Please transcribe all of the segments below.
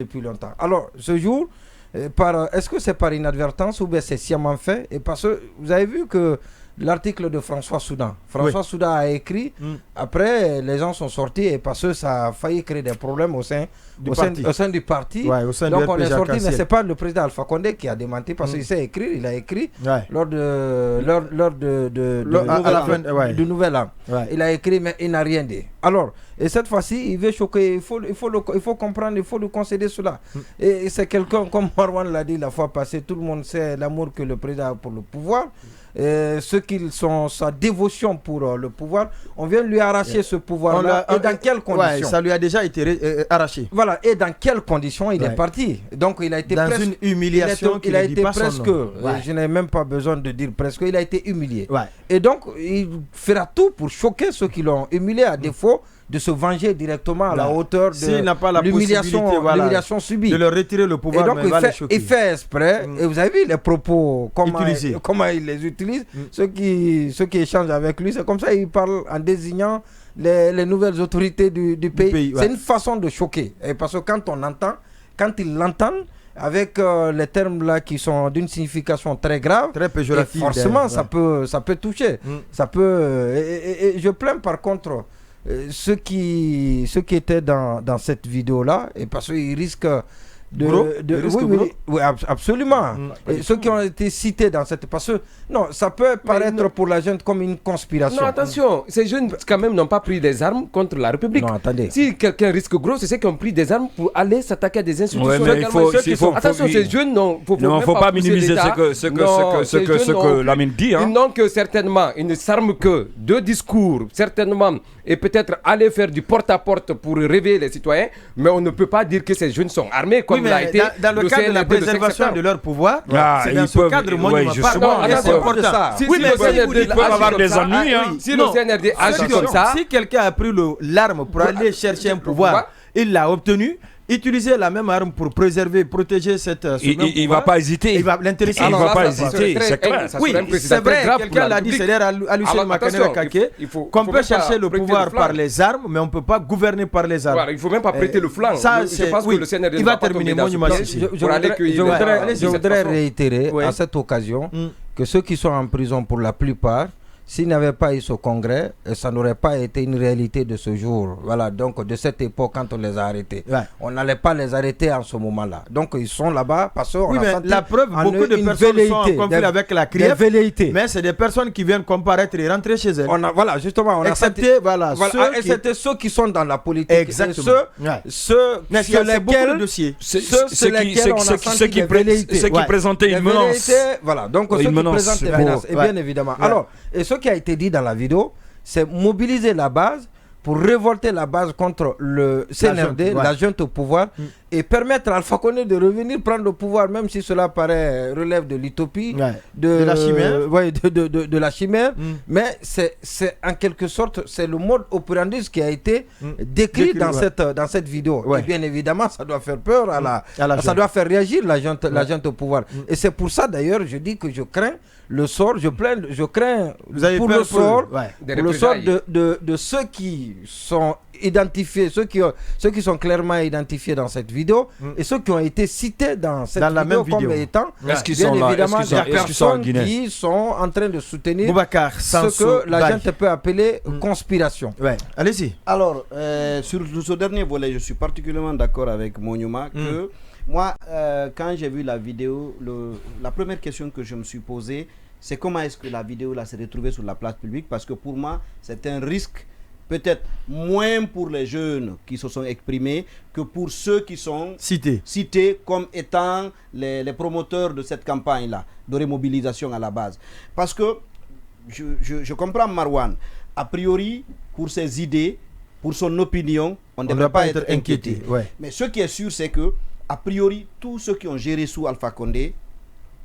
depuis longtemps. Alors, ce jour, est-ce que c'est par inadvertance ou bien c'est sciemment fait? Et parce que vous avez vu que l'article de François Soudan. François Soudan a écrit, après les gens sont sortis et parce que ça a failli créer des problèmes au sein du parti. Ouais, au sein donc du on est RPG sorti, mais ce n'est pas le président Alpha Condé qui a démenti parce qu'il sait écrire, il a écrit lors du Nouvel An. Il a écrit mais il n'a rien dit. Alors, et cette fois-ci, il veut choquer, il faut comprendre, il faut lui concéder cela. Et c'est quelqu'un, comme Marwan l'a dit la fois passée, tout le monde sait l'amour que le président a pour le pouvoir. Sa dévotion pour le pouvoir, on vient lui arracher ce pouvoir-là. Et dans quelles conditions? Ça lui a déjà été arraché. Voilà, et dans quelles conditions il est parti? Donc il a été dans une humiliation. Il a été presque, je n'ai même pas besoin de dire presque, il a été humilié. Et donc il fera tout pour choquer ceux qui l'ont humilié, à défaut de se venger directement à la hauteur de l'humiliation subie. De leur retirer le pouvoir. Et donc il fait exprès, et vous avez vu les propos, comment il les utilise, ceux qui échangent avec lui, c'est comme ça il parle en désignant les nouvelles autorités du pays. C'est une façon de choquer. Et parce que quand ils l'entendent, avec les termes là qui sont d'une signification très grave, très péjorative, forcément ça peut toucher. Ça peut, et je plains par contre ceux qui étaient dans cette vidéo là, et parce qu'ils risquent oui, absolument. Et ceux qui ont été cités dans cette... Parce que, non, ça peut paraître pour la jeune comme une conspiration. Non, attention, ces jeunes, quand même, n'ont pas pris des armes contre la République. Non, attendez. Si quelqu'un risque gros, c'est ceux qui ont pris des armes pour aller s'attaquer à des institutions. Attention, ces jeunes, il ne faut pas minimiser ce que Lamine dit. Ils n'ont que certainement, ils ne s'arment que de discours, certainement, et peut-être aller faire du porte-à-porte pour réveiller les citoyens, mais on ne peut pas dire que ces jeunes sont armés comme l'a été dans le cadre de la préservation de leur pouvoir. C'est dans ce cadre, moi, je ne c'est important. Oui, mais ils peuvent avoir des ennuis. Si le CNRD agit comme ça, si quelqu'un a pris l'arme pour aller chercher un pouvoir, il l'a obtenu. Utiliser la même arme pour préserver, protéger cette... Il ne va pas hésiter. Il va l'intéresser. Il ne va pas hésiter, c'est clair. Oui, c'est vrai, quelqu'un l'a dit, c'est-à-dire à Lucien Makane qu'on peut chercher le pouvoir par les armes, mais on ne peut pas gouverner par les armes. Il ne faut même pas prêter le flanc. Je pense que le CNRD il va terminer mon numéro. Je voudrais réitérer à cette occasion que ceux qui sont en prison pour la plupart, s'il n'avait pas eu ce congrès, ça n'aurait pas été une réalité de ce jour. Voilà, donc de cette époque, quand on les a arrêtés. On n'allait pas les arrêter en ce moment-là. Donc ils sont là-bas parce qu'on a senti la preuve, beaucoup de personnes sont en conflit avec la CRIEF, mais c'est des personnes qui viennent comparaître et rentrer chez elles. Excepté ceux qui sont dans la politique. Exactement. Ceux qui présentaient une menace. Voilà, donc ceux qui présentent des menaces. Et bien évidemment. Alors, et ce qui a été dit dans la vidéo, c'est mobiliser la base pour révolter la base contre le CNRD, la junte au pouvoir, et permettre à Alpha Condé de revenir prendre le pouvoir, même si cela relève de l'utopie, de la chimère. De la chimère. Mais c'est en quelque sorte, c'est le mode operandi qui a été décrit dans cette vidéo. Et bien évidemment, ça doit faire peur ça doit faire réagir la junte au pouvoir. Et c'est pour ça d'ailleurs, je dis que je crains le sort, je crains pour le sort de ceux qui sont identifiés, ceux qui sont clairement identifiés dans cette vidéo et ceux qui ont été cités dans cette vidéo comme étant bien évidemment des personnes qui sont en train de soutenir ce que la gente peut appeler conspiration. Allez-y. Alors, sur ce dernier volet, je suis particulièrement d'accord avec Monyuma que moi, quand j'ai vu la vidéo, la première question que je me suis posée, c'est comment est-ce que la vidéo là s'est retrouvée sur la place publique, parce que pour moi, c'est un risque peut-être moins pour les jeunes qui se sont exprimés que pour ceux qui sont cités comme étant les promoteurs de cette campagne-là, de remobilisation à la base. Parce que je comprends Marwan, a priori, pour ses idées, pour son opinion, on ne devrait pas être inquiété. Mais ce qui est sûr, c'est que, a priori, tous ceux qui ont géré sous Alpha Condé,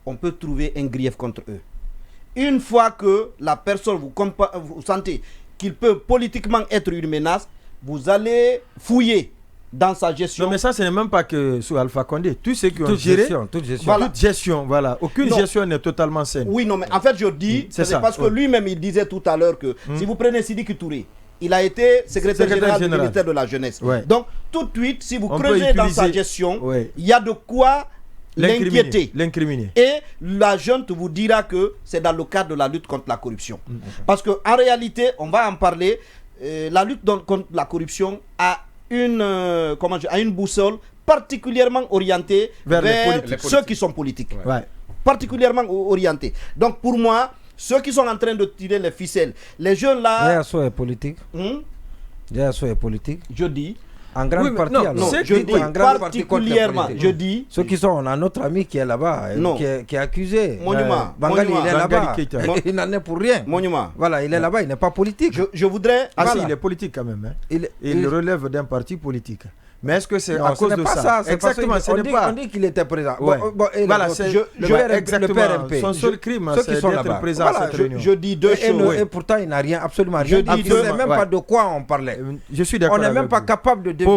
on peut trouver un grief contre eux. Une fois que la personne, vous sentez qu'il peut politiquement être une menace, vous allez fouiller dans sa gestion. Non, mais ça, ce n'est même pas que sous Alpha Condé. Tous ceux qui ont géré, toute gestion, voilà. Aucune gestion n'est totalement saine. Oui, non, mais en fait, je dis, c'est parce que lui-même, il disait tout à l'heure que si vous prenez Sidiki Touré, il a été secrétaire général du ministère de la Jeunesse. Donc, tout de suite, si vous creusez dans sa gestion, il y a de quoi l'inquiéter. Et la junte vous dira que c'est dans le cadre de la lutte contre la corruption. Parce qu'en réalité, on va en parler, la lutte contre la corruption a une boussole particulièrement orientée vers ceux qui sont politiques. Particulièrement orientée. Donc pour moi, ceux qui sont en train de tirer les ficelles, les jeunes là... Yasso est politique. Yasso est politique. Je dis... En grande partie, je dis particulièrement, je dis... Ceux qui sont, on a notre ami qui est là-bas, qui est accusé. Monument. Bangali, il est là-bas. Il n'en est pour rien. Monument. Voilà, il est là-bas, il n'est pas politique. Je voudrais... Ah si, il est politique quand même. Il relève d'un parti politique. Mais est-ce que c'est à cause de ça? Exactement, on dit qu'il était présent. Voilà, c'est le PRMP. Son seul crime, c'est d'être présent à cette réunion. Je dis deux choses. Et pourtant, il n'a rien, absolument rien. Je ne sais même pas de quoi on parlait. Je suis d'accord. On n'est même pas capable de dire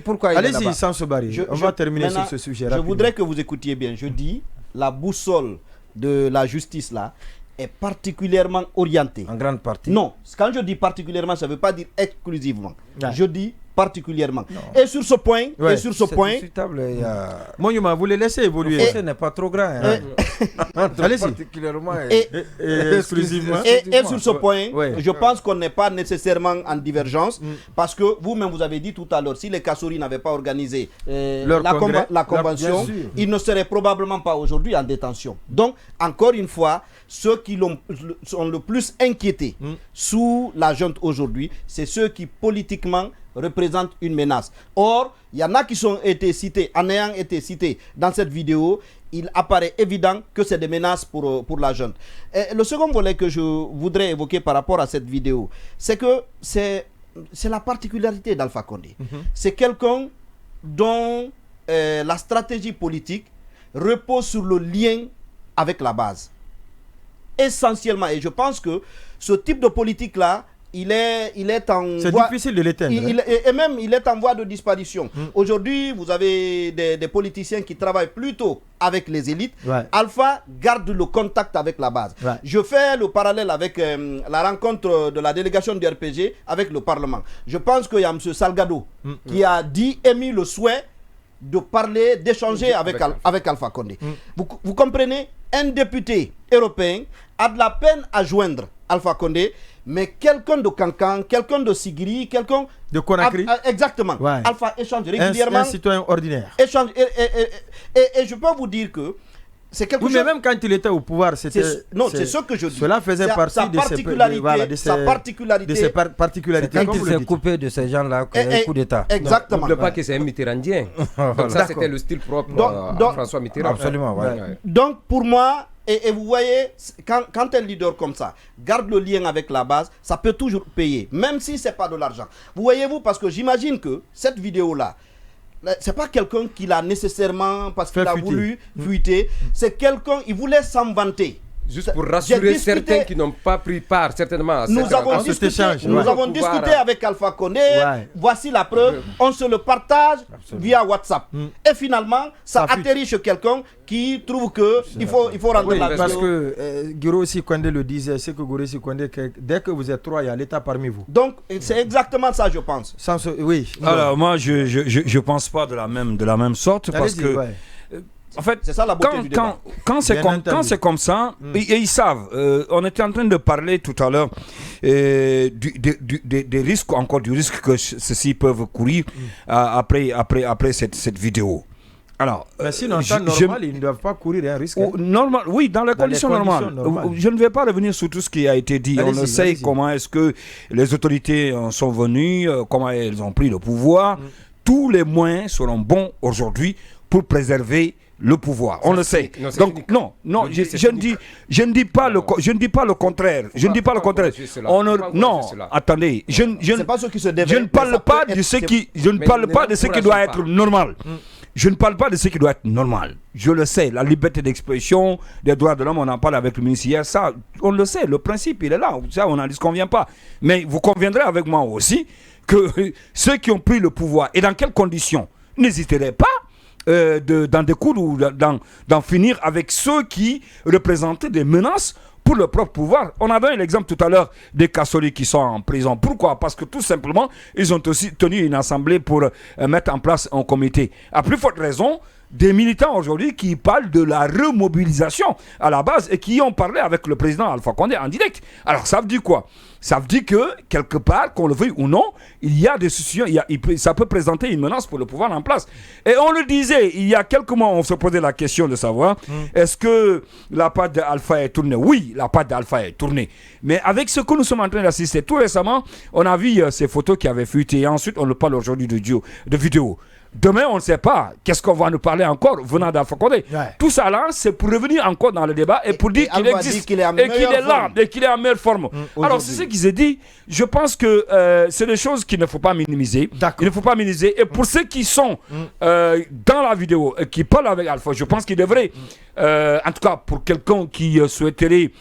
pourquoi il est là-bas. Allez-y, sans se barrer. On va terminer sur ce sujet. Je voudrais que vous écoutiez bien. Je dis, la boussole de la justice là est particulièrement orientée. En grande partie. Non, quand je dis particulièrement, ça ne veut pas dire exclusivement. Je dis particulièrement. Et sur ce point, Monument, vous les laissez évoluer. Ce n'est pas trop grand. Allez-y. Particulièrement exclusivement. Et sur ce point, je pense qu'on n'est pas nécessairement en divergence, parce que vous-même vous avez dit tout à l'heure, si les Kassouri n'avaient pas organisé la convention, ils ne seraient probablement pas aujourd'hui en détention. Donc, encore une fois, ceux qui sont le plus inquiétés sous la junte aujourd'hui, c'est ceux qui politiquement représentent une menace. Or, il y en a qui ont été cités, en ayant été cités dans cette vidéo, il apparaît évident que c'est des menaces pour la junte. Et le second volet que je voudrais évoquer par rapport à cette vidéo, c'est que c'est la particularité d'Alpha Condé. C'est quelqu'un dont la stratégie politique repose sur le lien avec la base. Essentiellement, et je pense que ce type de politique-là, il est en voie... C'est difficile de l'éteindre. Et même, il est en voie de disparition. Aujourd'hui, vous avez des politiciens qui travaillent plutôt avec les élites. Alpha garde le contact avec la base. Je fais le parallèle avec la rencontre de la délégation du RPG avec le Parlement. Je pense qu'il y a M. Salgado qui a émis le souhait de parler, d'échanger avec Alpha Condé. Vous comprenez, un député européen a de la peine à joindre Alpha Condé, mais quelqu'un de Kankan, quelqu'un de Sigiri, quelqu'un de Conakry. Exactement. Alpha échange régulièrement. Un citoyen ordinaire. Échange, et je peux vous dire que c'est quelque chose... mais même quand il était au pouvoir, c'était... Non, c'est ce que je dis. Cela faisait partie de sa particularité. Quand il s'est coupé de ces gens-là, il y a un coup d'État. Exactement. N'oubliez pas que c'est un Mitterrandien. Donc ça, c'était le style propre à François Mitterrand. Absolument, Donc, pour moi... Et vous voyez, quand un leader comme ça garde le lien avec la base, ça peut toujours payer, même si ce n'est pas de l'argent. Vous voyez-vous, parce que j'imagine que cette vidéo-là, ce n'est pas quelqu'un qui l'a nécessairement, parce qu'il a voulu fuiter, c'est quelqu'un, il voulait s'en vanter. Juste pour rassurer certains qui n'ont pas pris part certainement à nous avons discuté avec Alpha Condé. Voici la preuve. On se le partage via WhatsApp. Et finalement, ça atterrit chez quelqu'un qui trouve qu'il faut rendre la parce que Guirassy Condé le disait, c'est que Guirassy Condé, dès que vous êtes trois, il y a l'État parmi vous. Donc, c'est exactement ça, je pense. Oui. Alors, moi, je pense pas de la même sorte, parce que... En fait, ça, la beauté du débat. Quand c'est comme ça, et ils savent, on était en train de parler tout à l'heure des risques, encore du risque que ceux-ci peuvent courir après cette vidéo. Alors, mais sinon, en temps normal, ils ne doivent pas courir un risque. Normal, oui, dans les conditions normales. Je ne vais pas revenir sur tout ce qui a été dit. On le sait comment est-ce que les autorités sont venues, comment elles ont pris le pouvoir. Tous les moyens seront bons aujourd'hui pour préserver le pouvoir, on le sait. Donc non, je ne dis pas le contraire. Je ne dis pas le contraire. Non, attendez, je ne parle pas de ce qui doit être normal. Je ne parle pas de ce qui doit être normal. Je le sais, la liberté d'expression, des droits de l'homme, on en parle avec le ministre hier, ça, on le sait, le principe, il est là, ça, on n'en disconvient pas. Mais vous conviendrez avec moi aussi que ceux qui ont pris le pouvoir, et dans quelles conditions, n'hésiteraient pas d'en découdre ou d'en finir avec ceux qui représentaient des menaces pour le propre pouvoir. On a donné l'exemple tout à l'heure des catholiques qui sont en prison. Pourquoi? Parce que tout simplement, ils ont aussi tenu une assemblée pour mettre en place un comité. À plus forte raison, des militants aujourd'hui qui parlent de la remobilisation à la base et qui ont parlé avec le président Alpha Condé en direct. Alors ça veut dire quoi? Ça veut dire que, quelque part, qu'on le veuille ou non, il y a des situations, ça peut présenter une menace pour le pouvoir en place. Et on le disait, il y a quelques mois, on se posait la question de savoir, est-ce que la patte d'Alpha est tournée? Oui, la patte d'Alpha est tournée. Mais avec ce que nous sommes en train d'assister, tout récemment, on a vu ces photos qui avaient fuité, et ensuite on le parle aujourd'hui de vidéos. Demain, on ne sait pas. Qu'est-ce qu'on va nous parler encore venant d'Alpha Condé? Tout ça là, c'est pour revenir encore dans le débat et pour dire qu'il existe et qu'il est là et qu'il est en meilleure forme. Alors, c'est ce qui s'est dit. Je pense que c'est des choses qu'il ne faut pas minimiser. Il ne faut pas minimiser. Et pour ceux qui sont dans la vidéo et qui parlent avec Alpha, je pense qu'ils devraient, en tout cas pour quelqu'un qui souhaiterait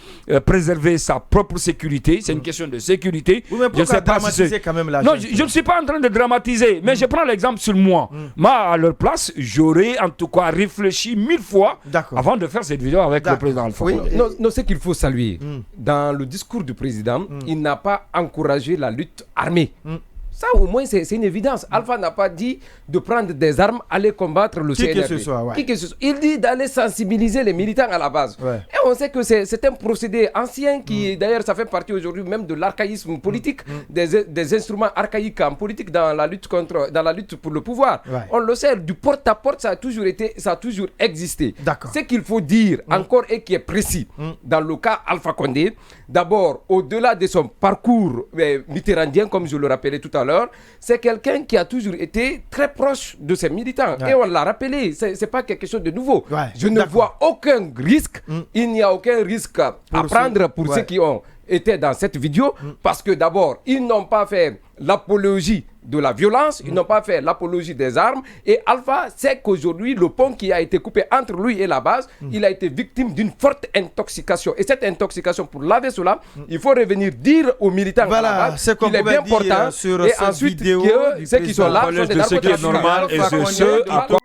préserver sa propre sécurité, c'est une question de sécurité. Oui, mais pourquoi dramatiser quand même la Non, je ne suis pas en train de dramatiser, mais je prends l'exemple sur moi. Moi, à leur place, j'aurais en tout cas réfléchi 1000 fois avant de faire cette vidéo avec le président Alpha Condé. Non, ce qu'il faut saluer, dans le discours du président, il n'a pas encouragé la lutte armée. Ça, au moins, c'est une évidence. Alpha n'a pas dit de prendre des armes, aller combattre le CNRP. Qui que ce soit. Il dit d'aller sensibiliser les militants à la base. Et on sait que c'est un procédé ancien qui, d'ailleurs, ça fait partie aujourd'hui même de l'archaïsme politique, des instruments archaïques en politique dans la lutte pour le pouvoir. On le sait, du porte-à-porte, ça a toujours existé. Ce qu'il faut dire encore et qui est précis, dans le cas Alpha Condé, d'abord, au-delà de son parcours mitterrandien, comme je le rappelais tout à l'heure, c'est quelqu'un qui a toujours été très proche de ses militants. Et on l'a rappelé, c'est pas quelque chose de nouveau. Je ne vois aucun risque, il n'y a aucun risque à prendre pour ceux qui ont été dans cette vidéo, parce que d'abord, ils n'ont pas fait l'apologie de la violence, ils n'ont pas fait l'apologie des armes, et Alpha sait qu'aujourd'hui, le pont qui a été coupé entre lui et la base, il a été victime d'une forte intoxication. Et cette intoxication, pour laver cela, il faut revenir dire aux militants à la base qu'il est bien important, sur et ensuite vidéo que ceux qui sont là sont des narcotrafiquants. normal et ce